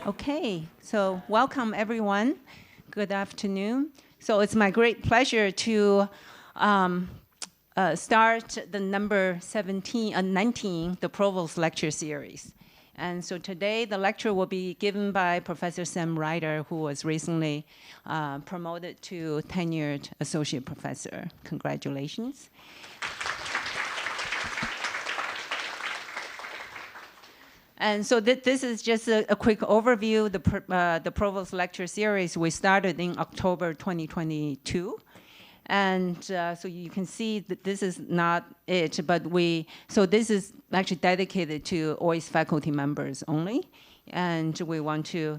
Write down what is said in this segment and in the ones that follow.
Okay, so welcome everyone. Good afternoon. So it's my great pleasure to start the number 19, the Provost Lecture Series. And so today the lecture will be given by Professor Sam Reiter, who was recently promoted to tenured associate professor. Congratulations. And so this is just a quick overview. The Provost Lecture Series, we started in October 2022. And so you can see that this is not it, but so this is actually dedicated to OIST faculty members only. And we want to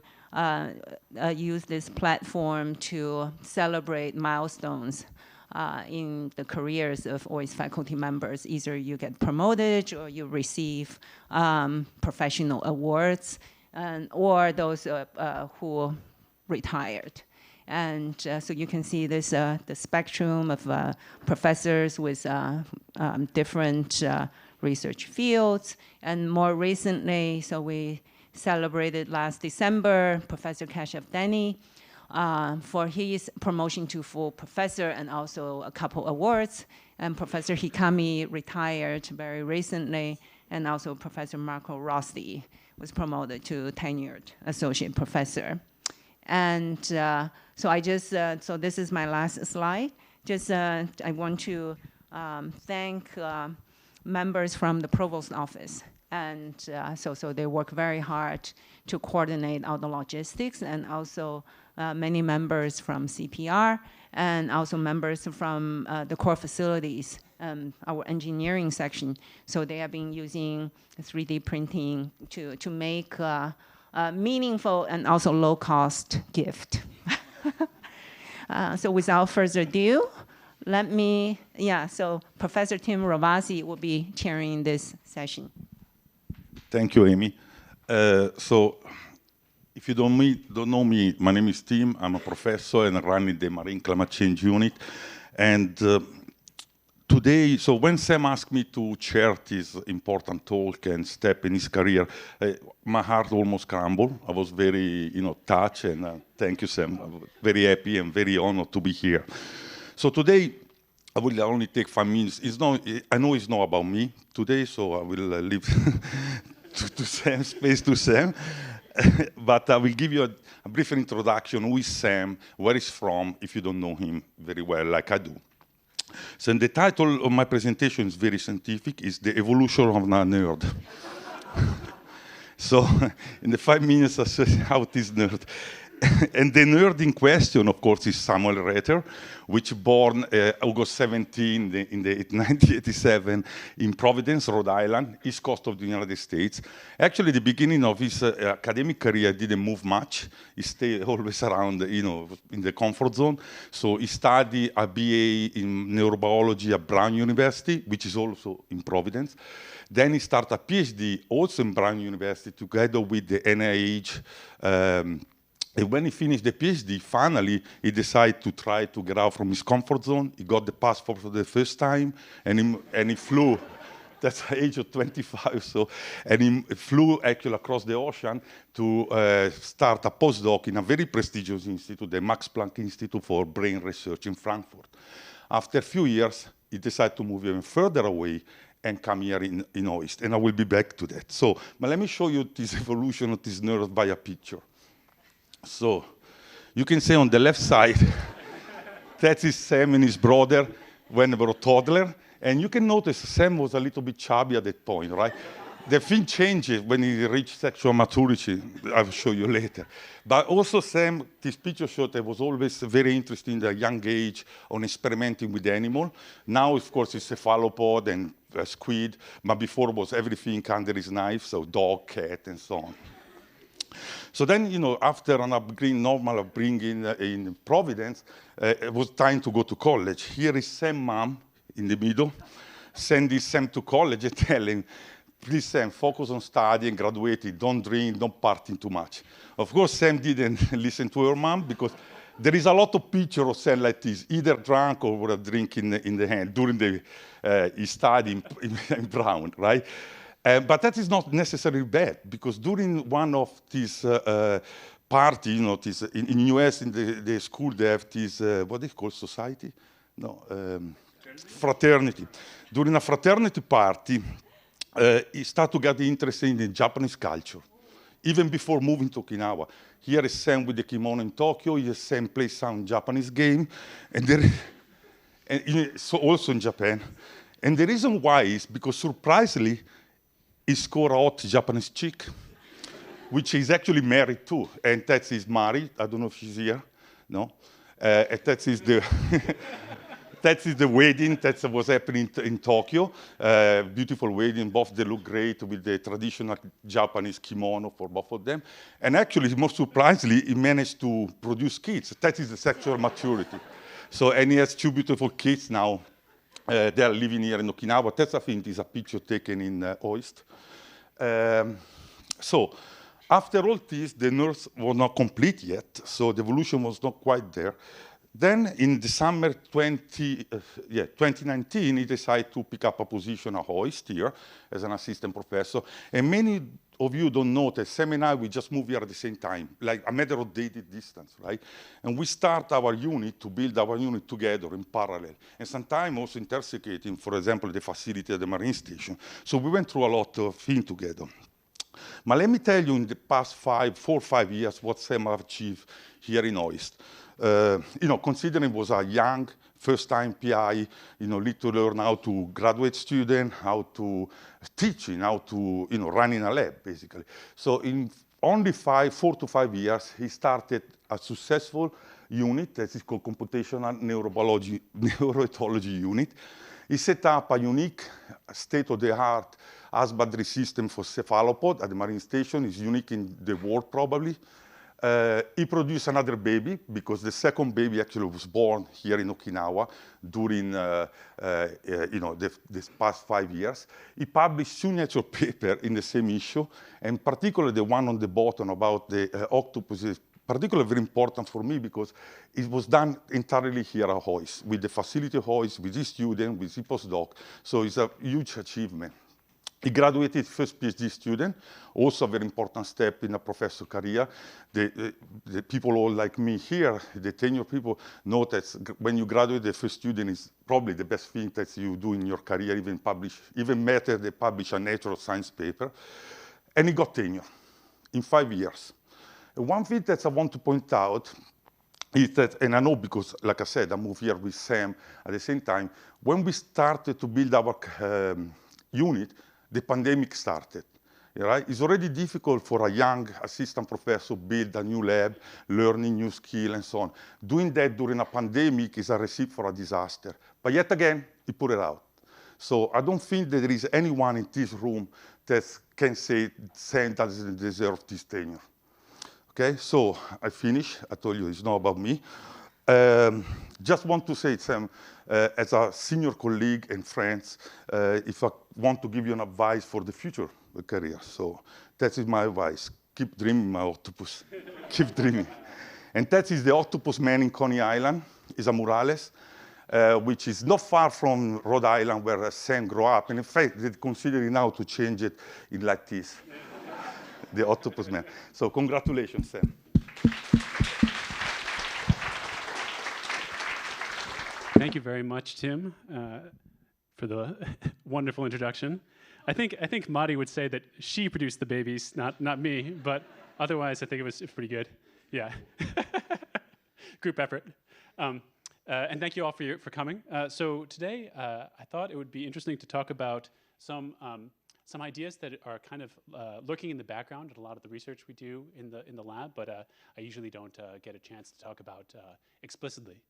use this platform to celebrate milestones in the careers of OIST faculty members. Either you get promoted or you receive professional awards, or those who retired. And so you can see this the spectrum of professors with different research fields. And more recently, so we celebrated last December, Professor Kashyap Dani, for his promotion to full professor and also a couple awards. And Professor Hikami retired very recently, and also Professor Marco Rossi was promoted to tenured associate professor. And so I just, so this is my last slide. Just I want to thank members from the Provost office. And so they work very hard to coordinate all the logistics, and also many members from CPR, and also members from the core facilities, our engineering section. So they have been using 3D printing to make a meaningful and also low-cost gift. So without further ado, so Professor Tim Ravasi will be chairing this session. Thank you, Amy. So if you don't know me, my name is Tim. I'm a professor and running the Marine Climate Change Unit. And today, so when Sam asked me to chair this important talk and step in his career, my heart almost crumbled. I was very, touched, and thank you, Sam. I'm very happy and very honored to be here. So today, I will only take 5 minutes. I know it's not about me today, so I will leave to Sam, space to Sam. But I will give you a brief introduction. Who is Sam? Where he's from, if you don't know him very well, like I do. So the title of my presentation is very scientific. It's The Evolution of a Nerd. So in the 5 minutes, I say how it is nerd. And the nerd in question, of course, is Samuel Reiter, which born August 17 in 1987 in Providence, Rhode Island, east coast of the United States. Actually, the beginning of his academic career didn't move much. He stayed always around, in the comfort zone. So he studied a BA in neurobiology at Brown University, which is also in Providence. Then he started a PhD also in Brown University together with the NIH. And when he finished the PhD, finally, he decided to try to get out from his comfort zone. He got the passport for the first time, and he flew. That's the age of 25, so. And he flew actually across the ocean to start a postdoc in a very prestigious institute, the Max Planck Institute for Brain Research in Frankfurt. After a few years, he decided to move even further away and come here in OIST, and I will be back to that. So, but let me show you this evolution of this nerd by a picture. So, you can see on the left side, that is Sam and his brother when they were a toddler. And you can notice Sam was a little bit chubby at that point, right? The thing changes when he reached sexual maturity. I'll show you later. But also Sam, this picture showed that was always very interested in the young age on experimenting with animals. Now, of course, it's cephalopod and squid, but before it was everything under his knife, so dog, cat, and so on. So then, after an normal upbringing in Providence, it was time to go to college. Here is Sam's mom in the middle, sending Sam to college and telling, please, Sam, focus on studying, graduating, don't drink, don't party too much. Of course, Sam didn't listen to her mom because there is a lot of pictures of Sam like this, either drunk or with a drink in the hand during his study in Brown, right? But that is not necessarily bad, because during one of these party, this, in US, in the school, they have this, what they call society? No, fraternity. During a fraternity party, he started to get interested in the Japanese culture, even before moving to Okinawa. Here is Sam with the kimono in Tokyo. Here Sam plays some Japanese game, and so also in Japan. And the reason why is because, surprisingly, he scored a hot Japanese chick, which he's actually married to, and that is Mari. I don't know if she's here. No, and that is the that is the wedding that was happening in Tokyo. Beautiful wedding. Both they look great with the traditional Japanese kimono for both of them. And actually, most surprisingly, he managed to produce kids. That is the sexual maturity. So, and he has two beautiful kids now. They are living here in Okinawa. That's, I think, is a picture taken in OIST. So, after all this, the nurse was not complete yet, so the evolution was not quite there. Then, in the summer 2019, he decided to pick up a position at OIST here as an assistant professor. And many of you don't know that Sam and I, we just moved here at the same time, like a matter of dated distance, right? And we start our unit to build our unit together in parallel. And sometimes also intoxicating, for example, the facility at the Marine Station. So we went through a lot of things together. But let me tell you, in the past 4 or 5 years, what Sam have achieved here in OIST. Considering it was a young, first-time PI, need to learn how to graduate student, how to teaching, how to, run in a lab, basically. So in only 4 to 5 years, he started a successful unit that is called Computational Neuroethology Unit. He set up a unique state-of-the-art husbandry system for cephalopod at the Marine Station. It's unique in the world, probably. He produced another baby, because the second baby actually was born here in Okinawa during this past 5 years. He published 2 Nature papers in the same issue, and particularly the one on the bottom about the octopus is particularly very important for me, because it was done entirely here at OIST, with the facility OIST, with his student, with his postdoc. So it's a huge achievement. He graduated first PhD student, also a very important step in a professor career. The people all like me here, the tenure people, know that when you graduate, the first student is probably the best thing that you do in your career, even better, they publish a Nature Science paper. And he got tenure in 5 years. And one thing that I want to point out is that, and I know because, like I said, I moved here with Sam at the same time, when we started to build our unit, the pandemic started. Right? It's already difficult for a young assistant professor to build a new lab, learning new skill, and so on. Doing that during a pandemic is a recipe for a disaster. But yet again, he put it out. So I don't think that there is anyone in this room that can say Sam doesn't deserve this tenure. Okay, so I finish. I told you it's not about me. Just want to say, Sam, as a senior colleague and friends, if I want to give you an advice for the future career. So that is my advice. Keep dreaming, my octopus. Keep dreaming. And that is the Octopus Man in Coney Island. It's a murales, which is not far from Rhode Island, where Sam grew up. And in fact, they're considering now to change it in like this, the Octopus Man. So congratulations, Sam. Thank you very much, Tim, for the wonderful introduction. I think Madi would say that she produced the babies, not me, but otherwise I think it was pretty good. Yeah. Group effort. And thank you all for coming. So today I thought it would be interesting to talk about some ideas that are kind of lurking in the background at a lot of the research we do in the lab, but I usually don't get a chance to talk about explicitly.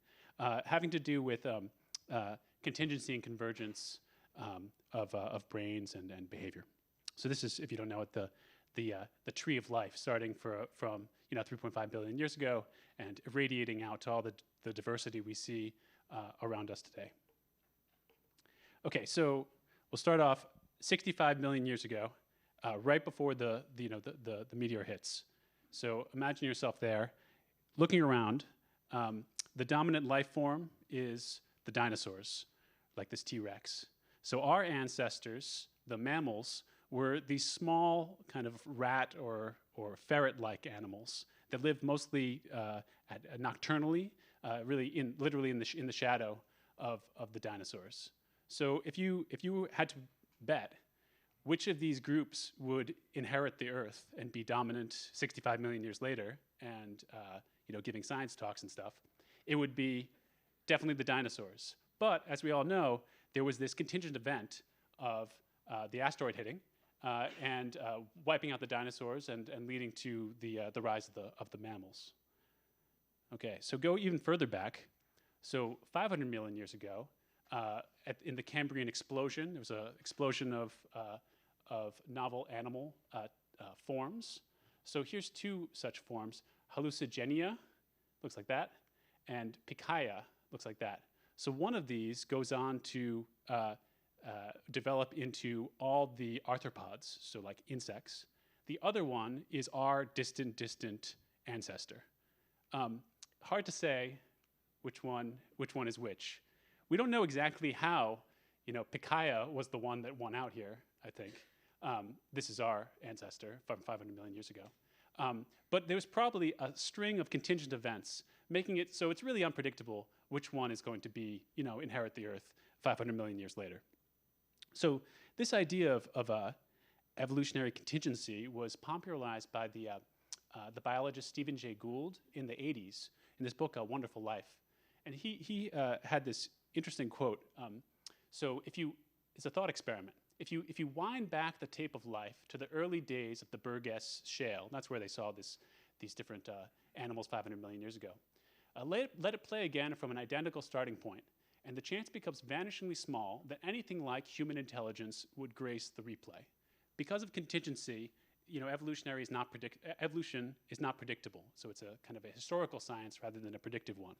Having to do with contingency and convergence of brains and behavior. So this is, if you don't know it, the tree of life, starting from 3.5 billion years ago and irradiating out to all the diversity we see around us today. Okay, so we'll start off 65 million years ago, right before the meteor hits. So imagine yourself there, looking around. The dominant life form is the dinosaurs, like this T-Rex. So our ancestors, the mammals, were these small kind of rat or ferret-like animals that lived mostly nocturnally, literally in the shadow of the dinosaurs. So if you had to bet which of these groups would inherit the Earth and be dominant 65 million years later, and giving science talks and stuff, it would be definitely the dinosaurs. But as we all know, there was this contingent event of the asteroid hitting and wiping out the dinosaurs and leading to the rise of the mammals. Okay, so go even further back. So 500 million years ago, in the Cambrian explosion, there was an explosion of novel animal forms. So here's two such forms: Hallucigenia, looks like that, and Pikaia, looks like that. So one of these goes on to develop into all the arthropods, so like insects. The other one is our distant ancestor. Hard to say which one is which. We don't know exactly how, Pikaia was the one that won out here, I think. This is our ancestor from 500 million years ago. But there's probably a string of contingent events making it so it's really unpredictable which one is going to be, inherit the Earth 500 million years later. So this idea of evolutionary contingency was popularized by the biologist Stephen Jay Gould in the 80s in this book, A Wonderful Life. And he had this interesting quote. It's a thought experiment. If you wind back the tape of life to the early days of the Burgess Shale, that's where they saw these different animals 500 million years ago, let it play again from an identical starting point, and the chance becomes vanishingly small that anything like human intelligence would grace the replay. Because of contingency, evolution is not predictable, so it's a kind of a historical science rather than a predictive one.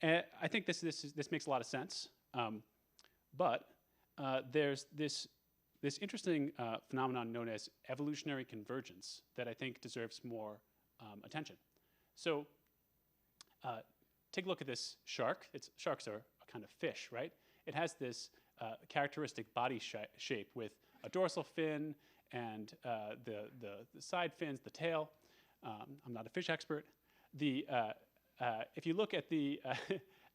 And I think this makes a lot of sense, but there's this interesting phenomenon known as evolutionary convergence that I think deserves more attention. So take a look at this shark. Sharks are a kind of fish, right? It has this characteristic body shape with a dorsal fin and the side fins, the tail. I'm not a fish expert. If you look at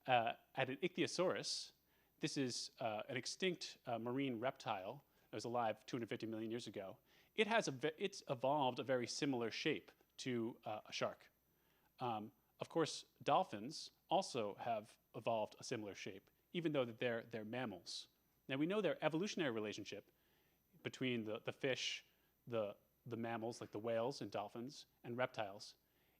at an ichthyosaurus, this is an extinct marine reptile that was alive 250 million years ago. It's evolved a very similar shape to a shark. Of course, dolphins also have evolved a similar shape, even though that they're mammals. Now we know their evolutionary relationship between the fish, the mammals like the whales and dolphins, and reptiles.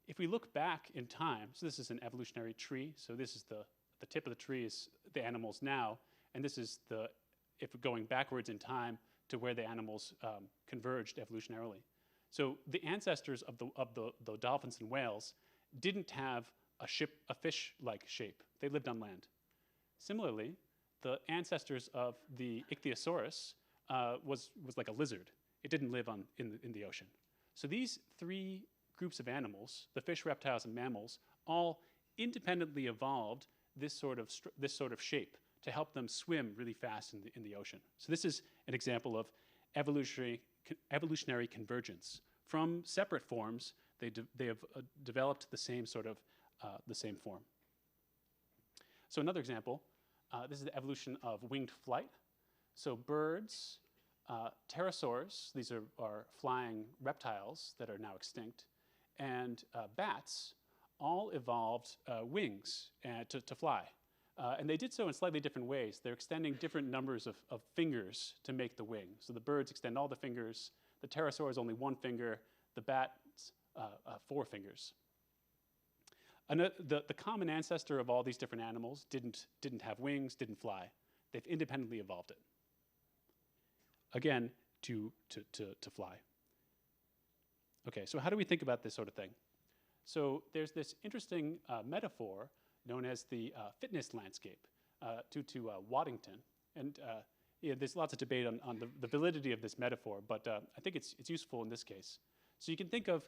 If we look back in time, so this is an evolutionary tree, so this is the tip of the tree is the animals now, and this is if we're going backwards in time to where the animals converged evolutionarily. So the ancestors of the dolphins and whales didn't have a fish-like shape. They lived on land. Similarly, the ancestors of the ichthyosaurus was like a lizard. It didn't live in the ocean. So these three groups of animals, the fish, reptiles, and mammals, all independently evolved this sort of shape to help them swim really fast in the ocean. So this is an example of evolutionary convergence. From separate forms, they have developed the same form. So another example, this is the evolution of winged flight. So birds, pterosaurs, these are flying reptiles that are now extinct, and bats all evolved wings to fly. And they did so in slightly different ways. They're extending different numbers of fingers to make the wing. So the birds extend all the fingers. The pterosaur is only one finger. The bats, 4 fingers. The common ancestor of all these different animals didn't have wings, didn't fly. They've independently evolved it. Again, to fly. Okay, so how do we think about this sort of thing? So there's this interesting metaphor known as the fitness landscape due to Waddington. And there's lots of debate on the validity of this metaphor, but I think it's useful in this case. So you can think of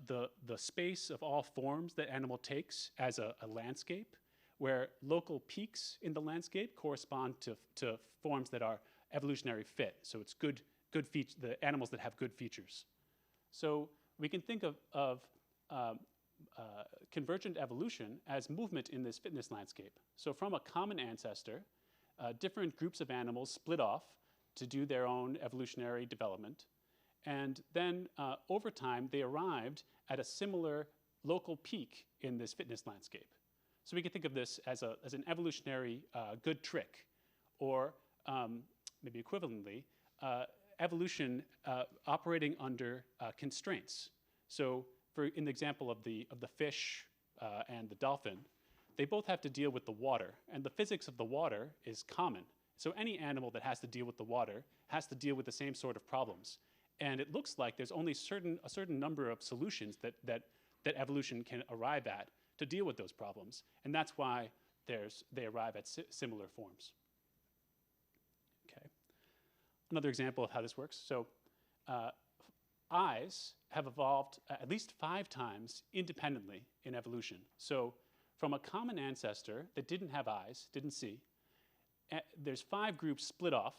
the space of all forms that animal takes as a landscape, where local peaks in the landscape correspond to forms that are evolutionary fit. So it's the animals that have good features. So we can think of convergent evolution as movement in this fitness landscape. So from a common ancestor, different groups of animals split off to do their own evolutionary development. And then over time, they arrived at a similar local peak in this fitness landscape. So we can think of this as an evolutionary good trick, or maybe equivalently, evolution operating under constraints. So in the example of the fish and the dolphin, they both have to deal with the water, and the physics of the water is common. So any animal that has to deal with the water has to deal with the same sort of problems. And it looks like there's only a certain number of solutions that evolution can arrive at to deal with those problems. And that's why they arrive at similar forms. Okay. Another example of how this works. So eyes have evolved at least 5 times independently in evolution. So from a common ancestor that didn't have eyes, didn't see, there's 5 groups split off: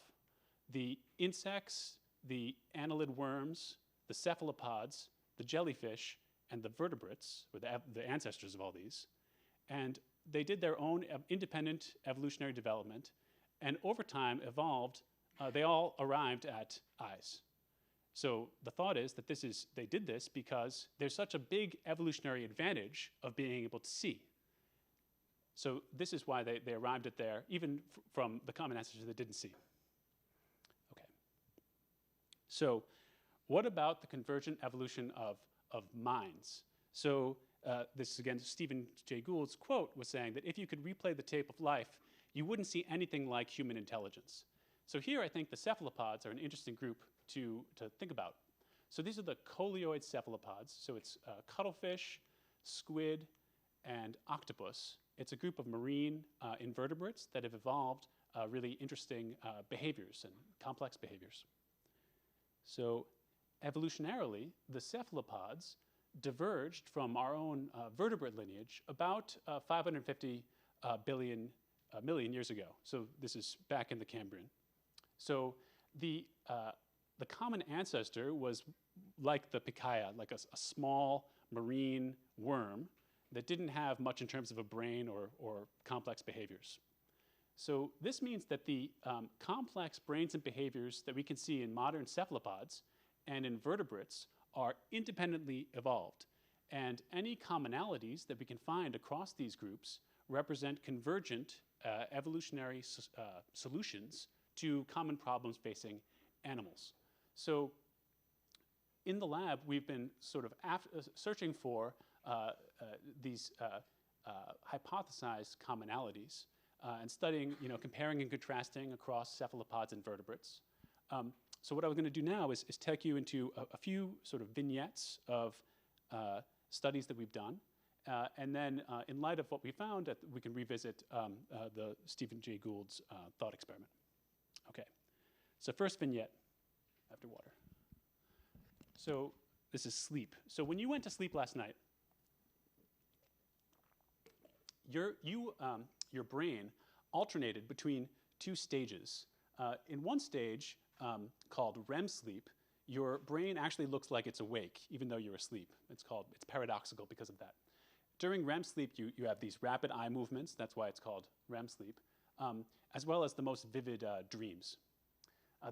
the insects, the annelid worms, the cephalopods, the jellyfish, and the vertebrates, or the ancestors of all these. And they did their own independent evolutionary development, and over time evolved, they all arrived at eyes. So the thought is that they did this because there's such a big evolutionary advantage of being able to see. So this is why they arrived at there, even from the common ancestors that didn't see. Okay. So what about the convergent evolution of minds? So this is, again, Stephen Jay Gould's quote was saying that if you could replay the tape of life, you wouldn't see anything like human intelligence. So here I think the cephalopods are an interesting group to think about. So these are the coleoid cephalopods. So it's cuttlefish, squid, and octopus. It's a group of marine invertebrates that have evolved really interesting behaviors and complex behaviors. So evolutionarily, the cephalopods diverged from our own vertebrate lineage about 550 million years ago. So this is back in the Cambrian. So the common ancestor was like the picaia, like a small marine worm that didn't have much in terms of a brain or complex behaviors. So this means that the complex brains and behaviors that we can see in modern cephalopods and invertebrates are independently evolved. And any commonalities that we can find across these groups represent convergent evolutionary solutions to common problems facing animals. So in the lab, we've been sort of searching for these hypothesized commonalities and studying, comparing and contrasting across cephalopods and vertebrates. So what I'm going to do now is take you into a few sort of vignettes of studies that we've done. And then in light of what we found, we can revisit the Stephen Jay Gould's thought experiment. Okay, so first vignette, after water. So this is sleep. So when you went to sleep last night, your brain alternated between 2 stages. In one stage, called REM sleep, your brain actually looks like it's awake, even though you're asleep. It's paradoxical because of that. During REM sleep, you have these rapid eye movements. That's why it's called REM sleep, as well as the most vivid dreams.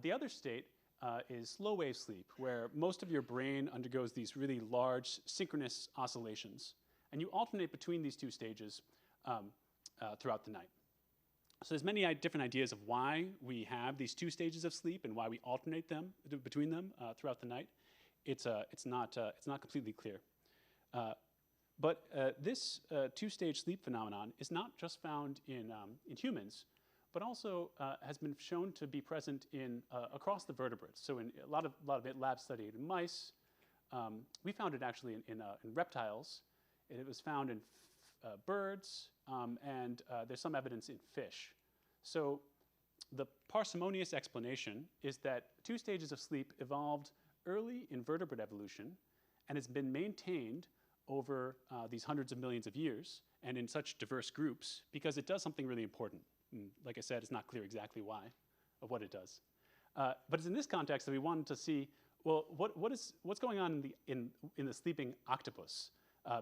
The other state is slow wave sleep, where most of your brain undergoes these really large synchronous oscillations. And you alternate between these 2 stages throughout the night. So there's many different ideas of why we have these 2 stages of sleep and why we alternate between them throughout the night. It's not completely clear. But this 2-stage sleep phenomenon is not just found in humans, but also has been shown to be present in across the vertebrates. So in a lot of labs studied in mice. We found it actually in reptiles. It was found in birds, and there's some evidence in fish. So the parsimonious explanation is that 2 stages of sleep evolved early in vertebrate evolution and has been maintained over these hundreds of millions of years and in such diverse groups because it does something really important. And like I said, it's not clear exactly why, of what it does. But it's in this context that we wanted to see, well, what's going on in the sleeping octopus?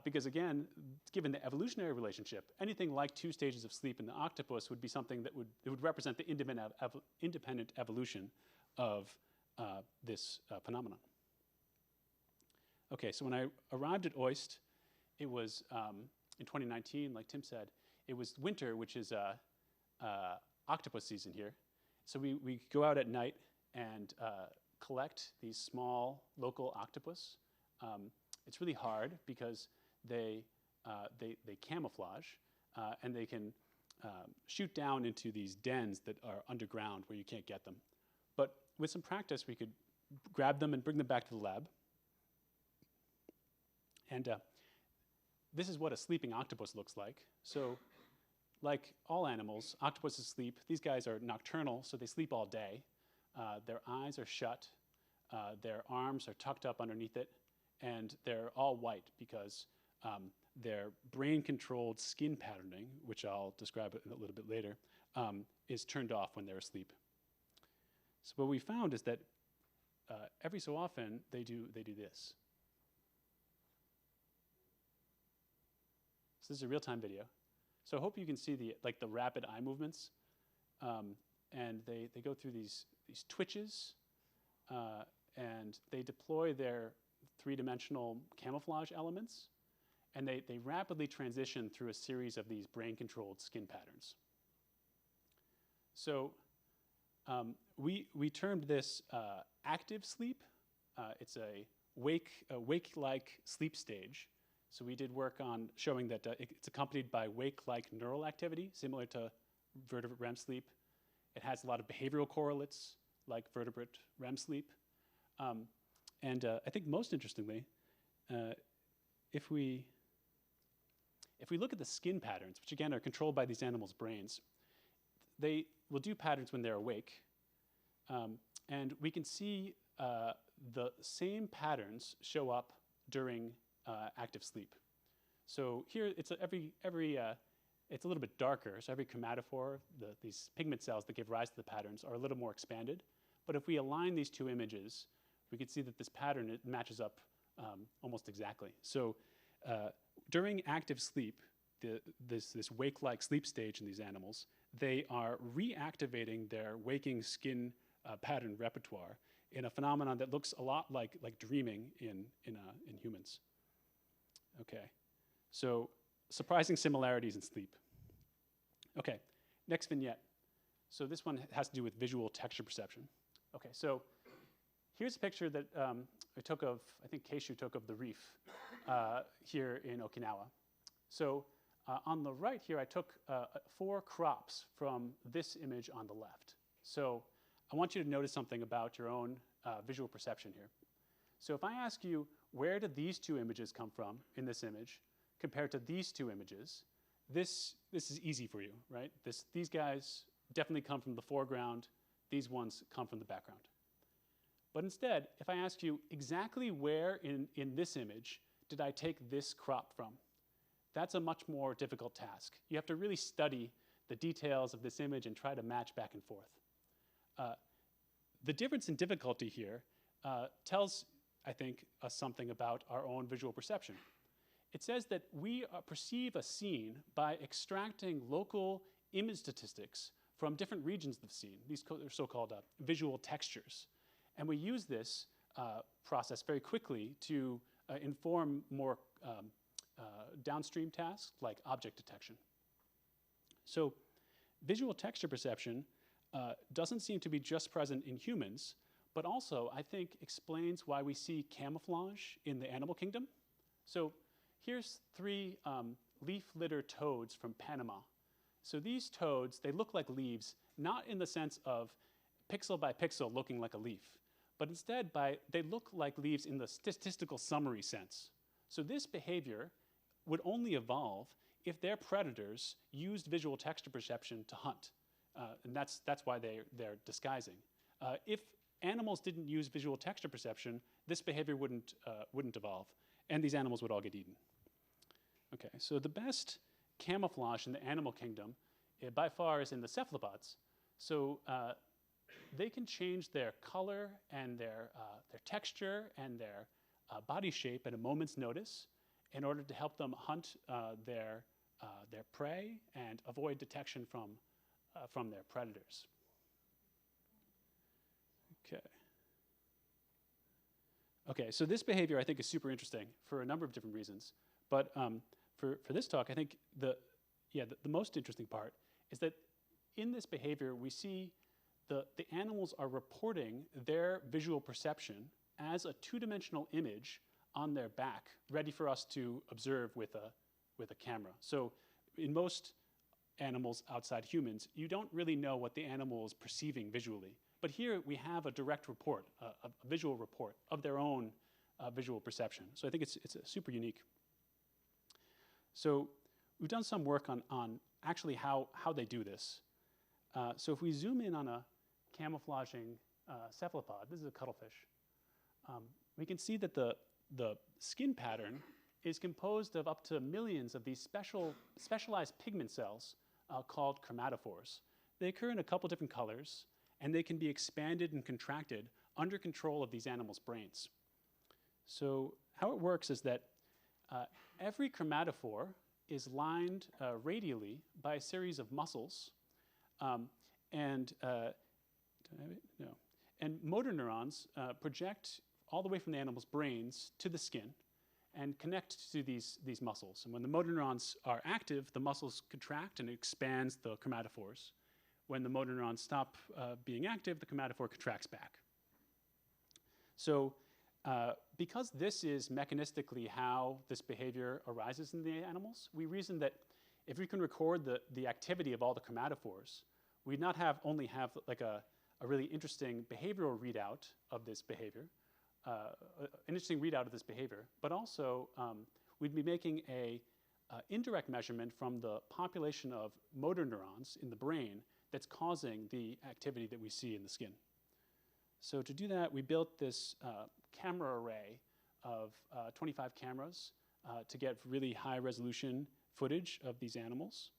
Because again, given the evolutionary relationship, anything like 2 stages of sleep in the octopus would be something that would represent the independent evolution of this phenomenon. Okay, so when I arrived at OIST, it was in 2019, like Tim said, it was winter, which is octopus season here. So we go out at night and collect these small local octopus. It's really hard because they camouflage and they can shoot down into these dens that are underground where you can't get them. But with some practice, we could grab them and bring them back to the lab. And this is what a sleeping octopus looks like. So like all animals, octopuses sleep. These guys are nocturnal, so they sleep all day. Their eyes are shut. Their arms are tucked up underneath it. And they're all white because their brain-controlled skin patterning, which I'll describe a little bit later, is turned off when they're asleep. So what we found is that every so often they do this. So this is a real-time video. So I hope you can see the rapid eye movements, and they go through these twitches, and they deploy their 3-dimensional camouflage elements, and they rapidly transition through a series of these brain-controlled skin patterns. So we termed this active sleep. It's a wake-like sleep stage. So we did work on showing that it's accompanied by wake-like neural activity, similar to vertebrate REM sleep. It has a lot of behavioral correlates, like vertebrate REM sleep. And I think most interestingly, if we look at the skin patterns, which again are controlled by these animals' brains, they will do patterns when they're awake. And we can see the same patterns show up during active sleep. So here it's it's a little bit darker. So every chromatophore, these pigment cells that give rise to the patterns, are a little more expanded. But if we align these 2 images, we can see that this pattern, it matches up almost exactly. So during active sleep, this wake-like sleep stage in these animals, they are reactivating their waking skin pattern repertoire in a phenomenon that looks a lot like dreaming in humans. Okay, so surprising similarities in sleep. Okay, next vignette. So this one has to do with visual texture perception. Okay, so here's a picture that I took of, I think Keishu took of the reef here in Okinawa. So on the right here, I took 4 crops from this image on the left. So I want you to notice something about your own visual perception here. So if I ask you, where did these 2 images come from in this image compared to these 2 images, this is easy for you, right? These guys definitely come from the foreground. These ones come from the background. But instead, if I ask you exactly where in this image did I take this crop from, that's a much more difficult task. You have to really study the details of this image and try to match back and forth. The difference in difficulty here tells, I think, us something about our own visual perception. It says that we perceive a scene by extracting local image statistics from different regions of the scene. These are so-called visual textures. And we use this process very quickly to inform more downstream tasks like object detection. So visual texture perception doesn't seem to be just present in humans, but also, I think, explains why we see camouflage in the animal kingdom. So here's 3 leaf litter toads from Panama. So these toads, they look like leaves, not in the sense of pixel by pixel looking like a leaf, but instead they look like leaves in the statistical summary sense. So this behavior would only evolve if their predators used visual texture perception to hunt. And that's why they're disguising. If animals didn't use visual texture perception, this behavior wouldn't evolve, and these animals would all get eaten. Okay, so the best camouflage in the animal kingdom, by far, is in the cephalopods. So they can change their color and their texture and their body shape at a moment's notice in order to help them hunt their prey and avoid detection from their predators. Okay. Okay, so this behavior I think is super interesting for a number of different reasons. But for this talk, I think the most interesting part is that in this behavior, we see the animals are reporting their visual perception as a two-dimensional image on their back, ready for us to observe with a camera. So in most animals outside humans, you don't really know what the animal is perceiving visually. But here we have a direct report, a visual report of their own visual perception. So I think it's super unique. So we've done some work on actually how they do this. So if we zoom in on a camouflaging cephalopod, this is a cuttlefish, we can see that the skin pattern is composed of up to millions of these specialized pigment cells called chromatophores. They occur in a couple different colors, and they can be expanded and contracted under control of these animals' brains. So how it works is that every chromatophore is lined radially by a series of muscles, and motor neurons project all the way from the animal's brains to the skin and connect to these muscles. And when the motor neurons are active, the muscles contract and it expands the chromatophores. When the motor neurons stop being active, the chromatophore contracts back. So because this is mechanistically how this behavior arises in the animals, we reason that if we can record the activity of all the chromatophores, we'd not only have like a really interesting behavioral readout of this behavior, but also we'd be making a indirect measurement from the population of motor neurons in the brain that's causing the activity that we see in the skin. So to do that, we built this camera array of 25 cameras to get really high resolution footage of these animals.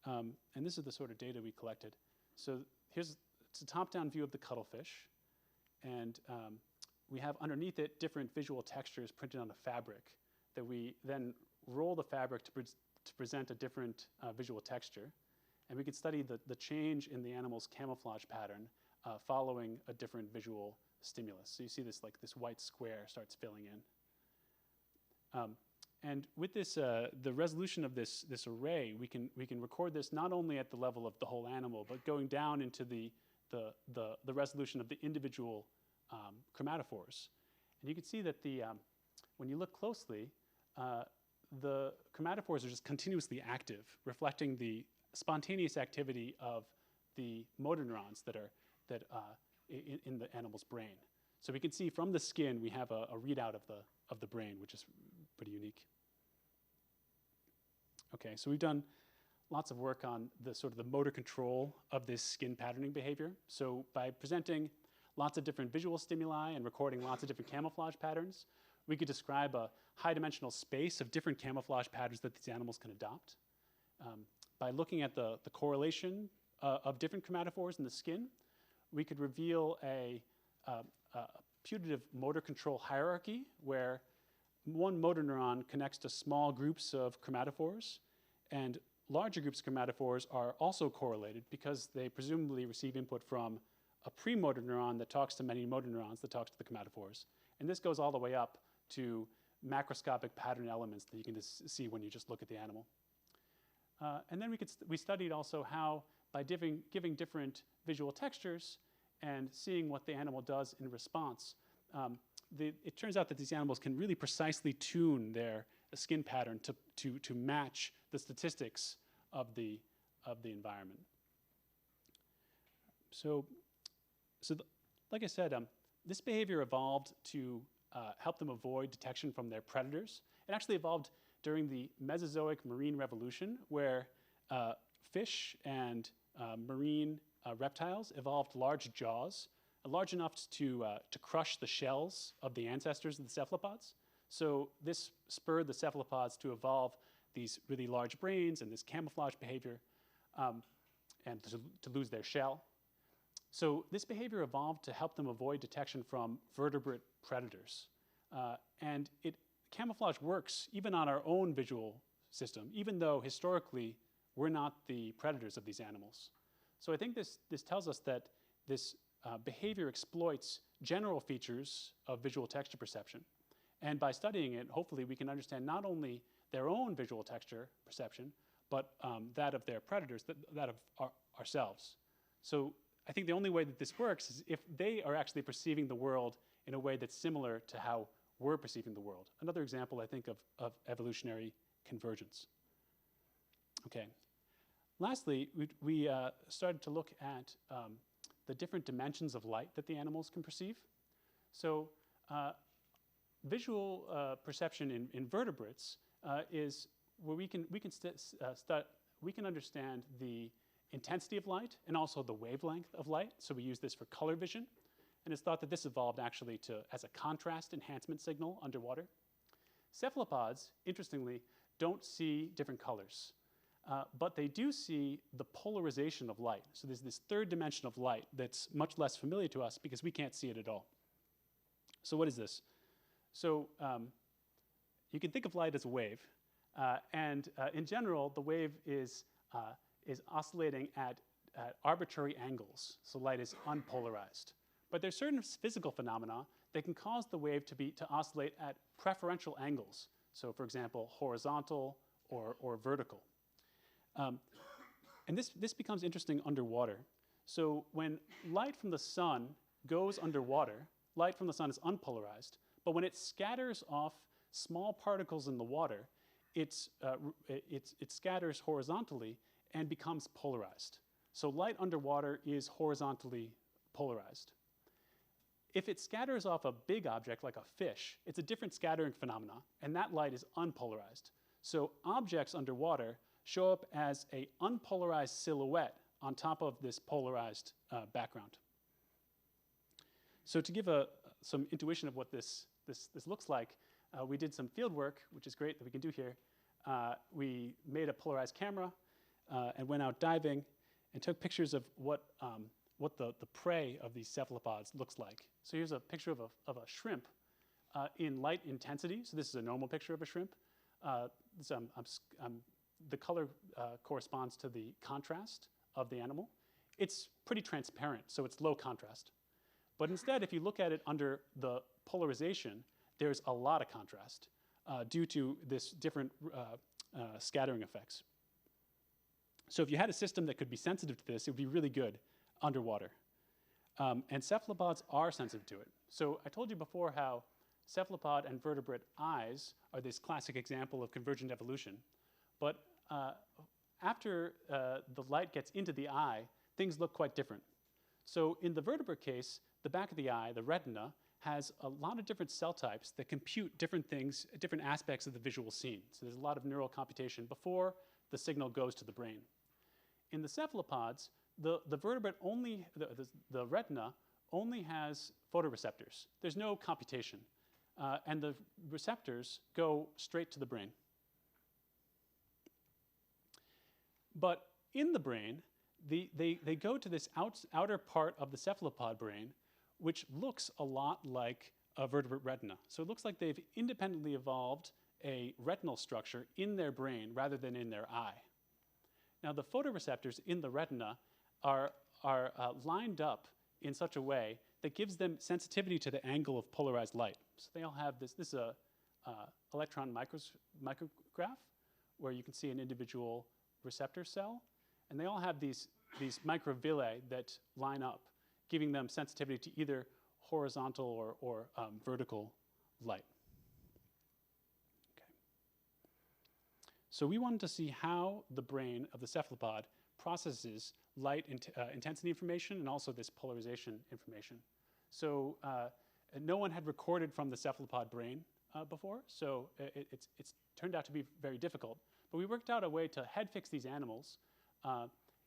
And this is the sort of data we collected. So it's a top-down view of the cuttlefish. And we have underneath it different visual textures printed on a fabric that we then roll the fabric to present a different visual texture. And we could study the change in the animal's camouflage pattern following a different visual stimulus. So you see this white square starts filling in. And with this, the resolution of this array, we can record this not only at the level of the whole animal, but going down into the resolution of the individual chromatophores. And you can see that when you look closely, the chromatophores are just continuously active, reflecting the spontaneous activity of the motor neurons that are in the animal's brain. So we can see from the skin we have a readout of the brain, which is pretty unique. Okay, so we've done lots of work on the sort of the motor control of this skin patterning behavior. So by presenting lots of different visual stimuli and recording lots of different camouflage patterns, we could describe a high-dimensional space of different camouflage patterns that these animals can adopt. By looking at the correlation of different chromatophores in the skin, we could reveal a putative motor control hierarchy where one motor neuron connects to small groups of chromatophores, and larger groups of chromatophores are also correlated because they presumably receive input from a premotor neuron that talks to many motor neurons that talks to the chromatophores. And this goes all the way up to macroscopic pattern elements that you can just see when you just look at the animal. And then we studied also how by giving different visual textures and seeing what the animal does in response, it turns out that these animals can really precisely tune their skin pattern to match the statistics of the environment. So like I said, this behavior evolved to help them avoid detection from their predators. It actually evolved during the Mesozoic marine revolution, where fish and marine reptiles evolved large jaws, large enough to crush the shells of the ancestors of the cephalopods. So this spurred the cephalopods to evolve these really large brains and this camouflage behavior, and to lose their shell. So this behavior evolved to help them avoid detection from vertebrate predators. And camouflage works even on our own visual system, even though historically we're not the predators of these animals. So I think this tells us that this behavior exploits general features of visual texture perception. And by studying it, hopefully we can understand not only their own visual texture perception, but that of their predators, that of ourselves. So I think the only way that this works is if they are actually perceiving the world in a way that's similar to how we're perceiving the world. Another example, I think, of evolutionary convergence. Okay. Lastly, we started to look at the different dimensions of light that the animals can perceive. So visual perception in vertebrates is where we can understand the intensity of light and also the wavelength of light. So we use this for color vision. And it's thought that this evolved actually as a contrast enhancement signal underwater. Cephalopods, interestingly, don't see different colors. But they do see the polarization of light. So there's this third dimension of light that's much less familiar to us because we can't see it at all. So what is this? So you can think of light as a wave. And in general, the wave is oscillating at arbitrary angles. So light is unpolarized. But there's certain physical phenomena that can cause the wave to oscillate at preferential angles. So for example, horizontal or vertical. And this becomes interesting underwater. So when light from the sun goes underwater, light from the sun is unpolarized, but when it scatters off small particles in the water, it scatters horizontally and becomes polarized. So light underwater is horizontally polarized. If it scatters off a big object like a fish, it's a different scattering phenomena, and that light is unpolarized. So objects underwater show up as an unpolarized silhouette on top of this polarized background. So to give some intuition of what this looks like, we did some field work, which is great that we can do here. We made a polarized camera and went out diving and took pictures of what the prey of these cephalopods looks like. So here's a picture of a shrimp in light intensity. So this is a normal picture of a shrimp. The color corresponds to the contrast of the animal. It's pretty transparent, so it's low contrast. But instead, if you look at it under the polarization, there's a lot of contrast due to this different scattering effects. So if you had a system that could be sensitive to this, it would be really good underwater. And cephalopods are sensitive to it. So I told you before how cephalopod and vertebrate eyes are this classic example of convergent evolution. But after the light gets into the eye, things look quite different. So in the vertebrate case, the back of the eye, the retina, has a lot of different cell types that compute different things, different aspects of the visual scene. So there's a lot of neural computation before the signal goes to the brain. In the cephalopods, the vertebrate only, the retina only has photoreceptors. There's no computation. And the receptors go straight to the brain. But in the brain, they go to this outer part of the cephalopod brain, which looks a lot like a vertebrate retina. So it looks like they've independently evolved a retinal structure in their brain rather than in their eye. Now the photoreceptors in the retina are lined up in such a way that gives them sensitivity to the angle of polarized light. So they all have this is a electron micrograph where you can see an individual receptor cell, and they all have these microvilli that line up, giving them sensitivity to either horizontal or vertical light. Okay. So we wanted to see how the brain of the cephalopod processes light intensity information and also this polarization information. So no one had recorded from the cephalopod brain before, so it's turned out to be very difficult. But we worked out a way to head fix these animals.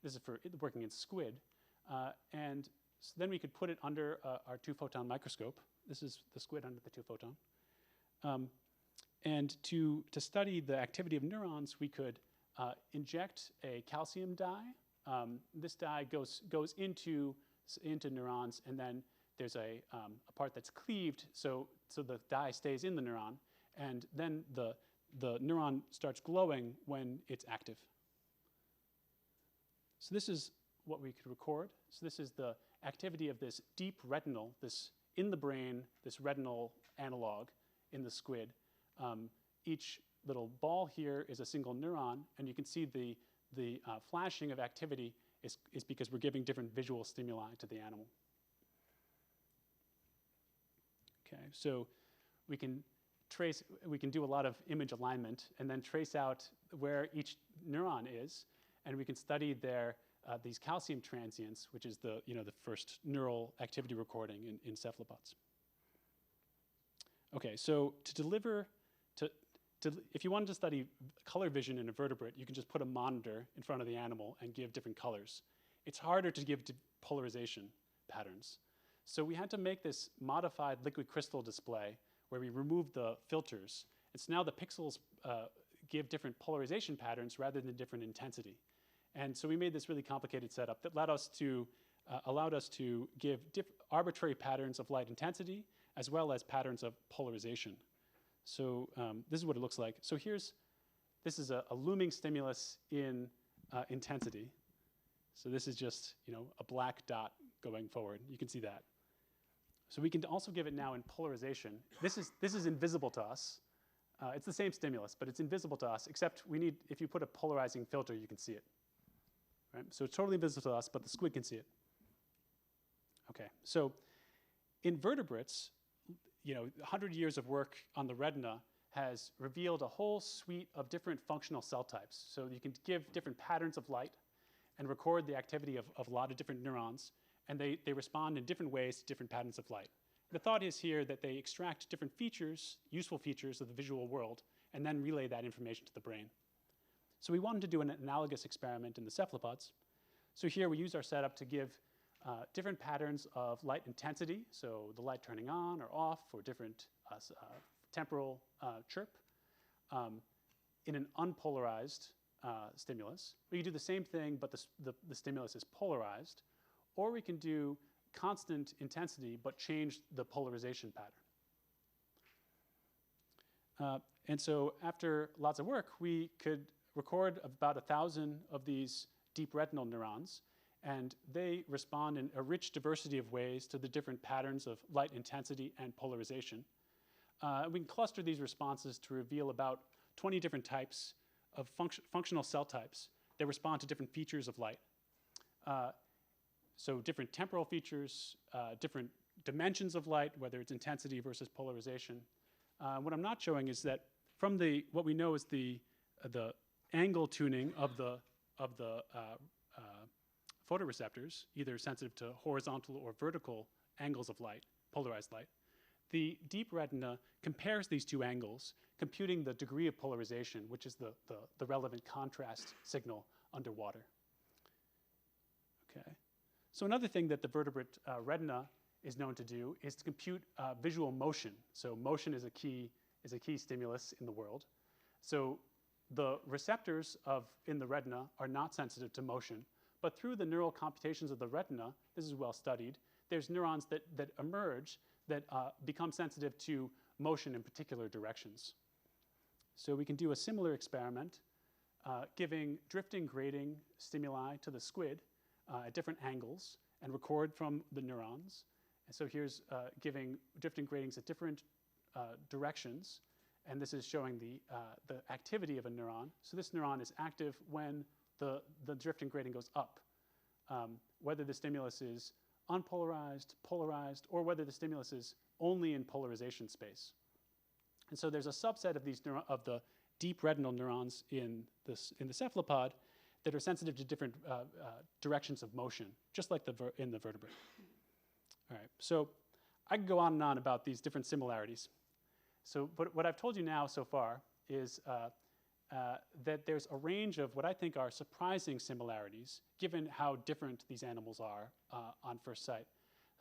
This is for working in squid. And so then we could put it under our 2-photon microscope. This is the squid under the 2-photon. And to study the activity of neurons, we could inject a calcium dye. This dye goes into into neurons, and then there's a part that's cleaved, so the dye stays in the neuron, and then the neuron starts glowing when it's active. So this is what we could record. So this is the activity of this deep retinal, this in the brain, this retinal analog in the squid. Each little ball here is a single neuron, and you can see the flashing of activity is because we're giving different visual stimuli to the animal. Okay, so we can do a lot of image alignment and then trace out where each neuron is, and we can study these calcium transients, which is the first neural activity recording in cephalopods. Okay, so if you wanted to study color vision in a vertebrate, you can just put a monitor in front of the animal and give different colors. It's harder to give polarization patterns. So we had to make this modified liquid crystal display where we removed the filters. And so now the pixels give different polarization patterns rather than different intensity. And so we made this really complicated setup that allowed us to give arbitrary patterns of light intensity as well as patterns of polarization. So this is what it looks like. So this is a looming stimulus in intensity. So this is just a black dot going forward. You can see that. So we can also give it now in polarization. This is invisible to us. It's the same stimulus, but it's invisible to us, except if you put a polarizing filter, you can see it. Right? So it's totally invisible to us, but the squid can see it. Okay, so in vertebrates, 100 years of work on the retina has revealed a whole suite of different functional cell types. So you can give different patterns of light and record the activity of a lot of different neurons, and they respond in different ways to different patterns of light. The thought is here that they extract different features, useful features of the visual world, and then relay that information to the brain. So we wanted to do an analogous experiment in the cephalopods. So here we use our setup to give different patterns of light intensity, so the light turning on or off for different temporal chirp in an unpolarized stimulus. We can do the same thing, but the stimulus is polarized, or we can do constant intensity but change the polarization pattern. And so after lots of work, we could record about 1,000 of these deep retinal neurons, and they respond in a rich diversity of ways to the different patterns of light intensity and polarization. We can cluster these responses to reveal about 20 different types of functional cell types that respond to different features of light. So different temporal features, different dimensions of light, whether it's intensity versus polarization. What I'm not showing is that from what we know is the angle tuning of the photoreceptors, either sensitive to horizontal or vertical angles of light, polarized light. The deep retina compares these two angles, computing the degree of polarization, which is the relevant contrast signal underwater. Okay. So another thing that the vertebrate retina is known to do is to compute visual motion. So motion is a key stimulus in the world. So the receptors in the retina are not sensitive to motion, but through the neural computations of the retina, this is well studied, there's neurons that emerge that become sensitive to motion in particular directions. So we can do a similar experiment giving drifting grating stimuli to the squid at different angles and record from the neurons. And so here's giving drifting gratings at different directions, and this is showing the activity of a neuron. So this neuron is active when the drifting grating goes up, whether the stimulus is unpolarized, polarized, or whether the stimulus is only in polarization space. And so there's a subset of these of the deep retinal neurons in the cephalopod that are sensitive to different directions of motion, just like in the vertebrate. All right, so I could go on and on about these different similarities. So what I've told you now so far is that there's a range of what I think are surprising similarities, given how different these animals are on first sight.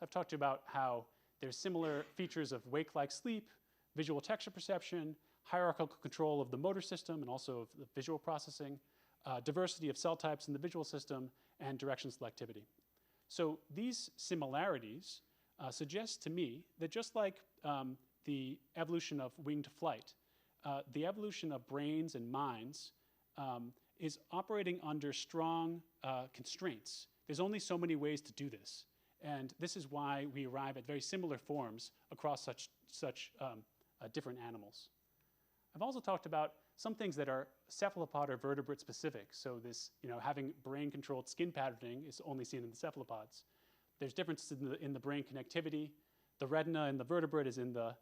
I've talked about how there's similar features of wake-like sleep, visual texture perception, hierarchical control of the motor system and also of the visual processing, diversity of cell types in the visual system, and direction selectivity. So these similarities suggest to me that just like the evolution of winged flight, the evolution of brains and minds is operating under strong constraints. There's only so many ways to do this. And this is why we arrive at very similar forms across such different animals. I've also talked about some things that are cephalopod or vertebrate specific. So this, having brain-controlled skin patterning is only seen in the cephalopods. There's differences in the brain connectivity. The retina in the vertebrate is in the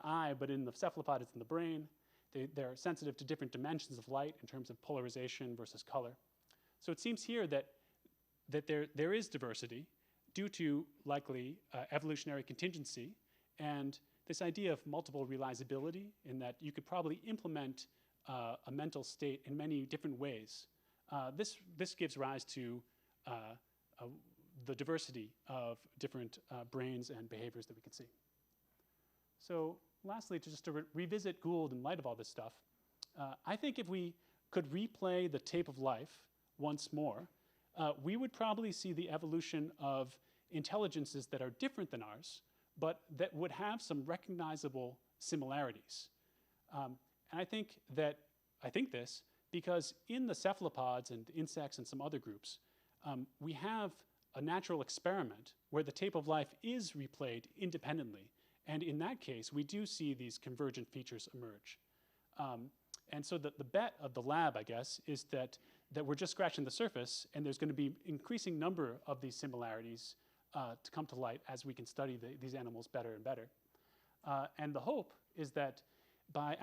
eye, but in the cephalopod it's in the brain. They're sensitive to different dimensions of light in terms of polarization versus color. So it seems here that there is diversity due to likely evolutionary contingency and this idea of multiple realizability, in that you could probably implement a mental state in many different ways. This gives rise to the diversity of different brains and behaviors that we can see. So lastly, just to revisit Gould in light of all this stuff, I think if we could replay the tape of life once more, we would probably see the evolution of intelligences that are different than ours, but that would have some recognizable similarities. And I think this because in the cephalopods and insects and some other groups, we have a natural experiment where the tape of life is replayed independently. And in that case, we do see these convergent features emerge. And so the bet of the lab, I guess, is that we're just scratching the surface, and there's going to be an increasing number of these similarities to come to light as we can study these animals better and better. And the hope is that by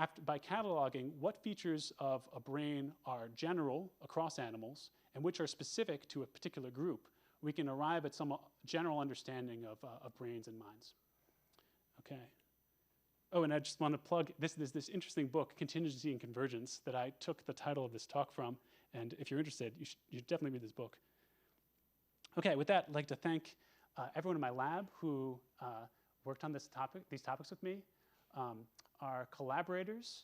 cataloging what features of a brain are general across animals and which are specific to a particular group, we can arrive at some general understanding of brains and minds. Okay. Oh, and I just want to plug this interesting book, Contingency and Convergence, that I took the title of this talk from. And if you're interested, you should definitely read this book. Okay, with that, I'd like to thank everyone in my lab who worked on these topics with me. Our collaborators,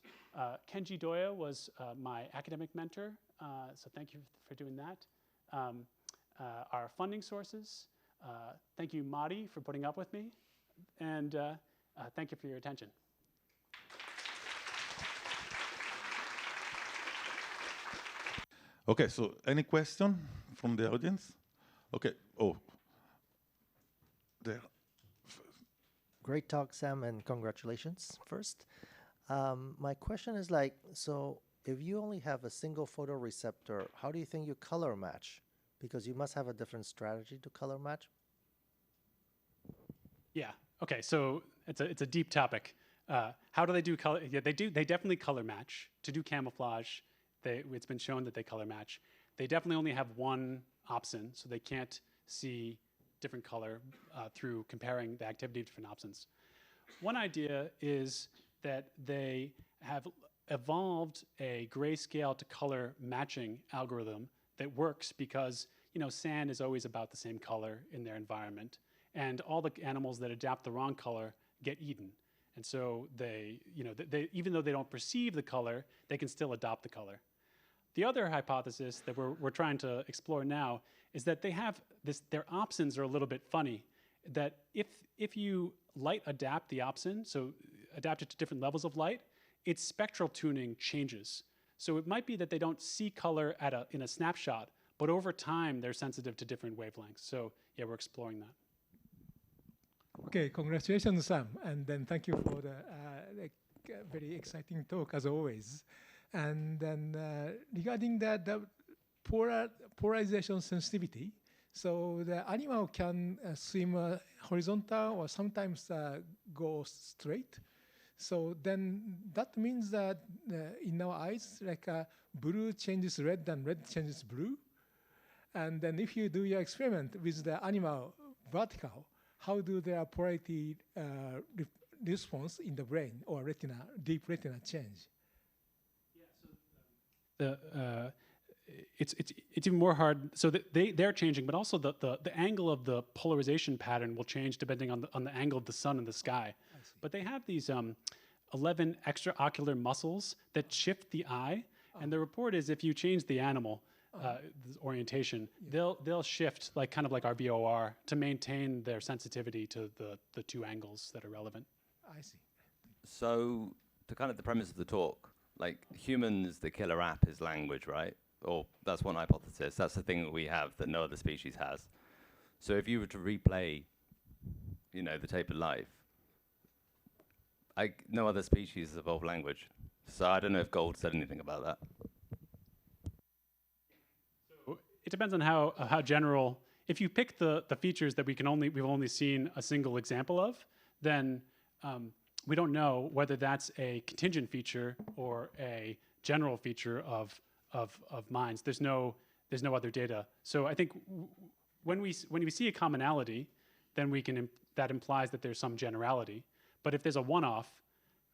Kenji Doya was my academic mentor, so thank you for doing that. Our funding sources, thank you, Madi, for putting up with me, and thank you for your attention. Okay, so any question from the audience? Okay, there. Great talk, Sam, and congratulations first. My question is so if you only have a single photoreceptor, how do you think you color match? Because you must have a different strategy to color match. Yeah, okay, so it's a deep topic. How do they do color? Yeah, they definitely color match. To do camouflage, it's been shown that they color match. They definitely only have one opsin, so they can't see different color through comparing the activity of different opsins. One idea is that they have evolved a grayscale to color matching algorithm that works because sand is always about the same color in their environment, and all the animals that adapt the wrong color get eaten. And so they even though they don't perceive the color, they can still adopt the color. The other hypothesis that we're trying to explore now is that they have their opsins are a little bit funny, that if you light adapt the opsin, so adapt it to different levels of light, its spectral tuning changes. So it might be that they don't see color in a snapshot, but over time they're sensitive to different wavelengths. So yeah, we're exploring that. Okay, congratulations, Sam, and then thank you for the very exciting talk as always. And then regarding the polarization sensitivity, so the animal can swim horizontal or sometimes go straight. So then that means that in our eyes, blue changes red and red changes blue. And then if you do your experiment with the animal vertical, how do their polarity response in the brain or retina, deep retina change? It's even more hard. So they're changing, but also the angle of the polarization pattern will change depending on the angle of the sun in the sky. But they have these 11 extraocular muscles that shift the eye, and the report is if you change the animal, this orientation, they'll shift like kind of like our BOR to maintain their sensitivity to the two angles that are relevant. I see. So, to kind of the premise of the talk, like humans, the killer app is language, right? Or that's one hypothesis. That's the thing that we have that no other species has. So if you were to replay, you know, the tape of life, no other species has evolved language. So I don't know if Gold said anything about that. It depends on how general. If you pick the features that we've only seen a single example of, then we don't know whether that's a contingent feature or a general feature of minds. There's no other data. So I think when we see a commonality, then that implies that there's some generality. But if there's a one-off,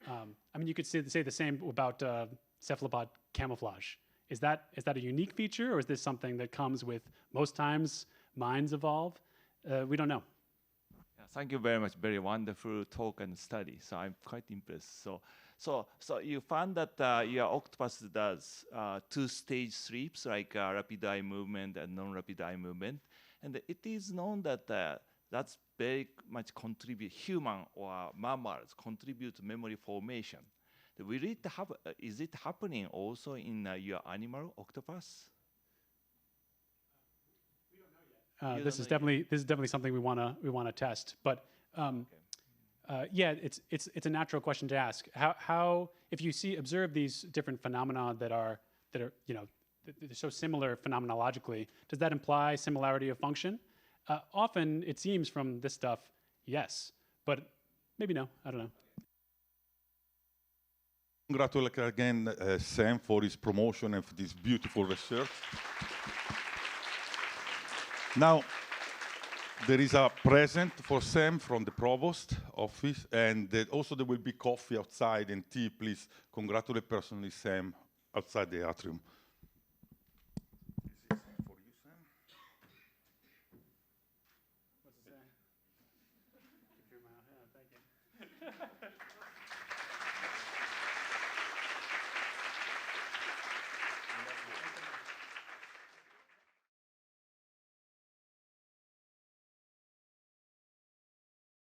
I mean, you could say the same about cephalopod camouflage. Is that a unique feature, or is this something that comes with most times minds evolve? We don't know. Yeah, thank you very much. Very wonderful talk and study. So I'm quite impressed. So you found that your octopus does two-stage sleeps, like rapid eye movement and non-rapid eye movement, and it is known that that's very much contribute, human or mammals contribute to memory formation. Will it is it happening also in your animal octopus? This is definitely something we wanna test. But yeah, it's a natural question to ask. How if you observe these different phenomena that are they're so similar phenomenologically, does that imply similarity of function? Often it seems from this stuff, yes, but maybe no. I don't know. Congratulate again Sam for his promotion and for this beautiful research. Now, there is a present for Sam from the Provost office, and also there will be coffee outside and tea. Please congratulate personally Sam outside the atrium. This is for you, Sam. What's it say? Keep your mouth. Yeah, thank you.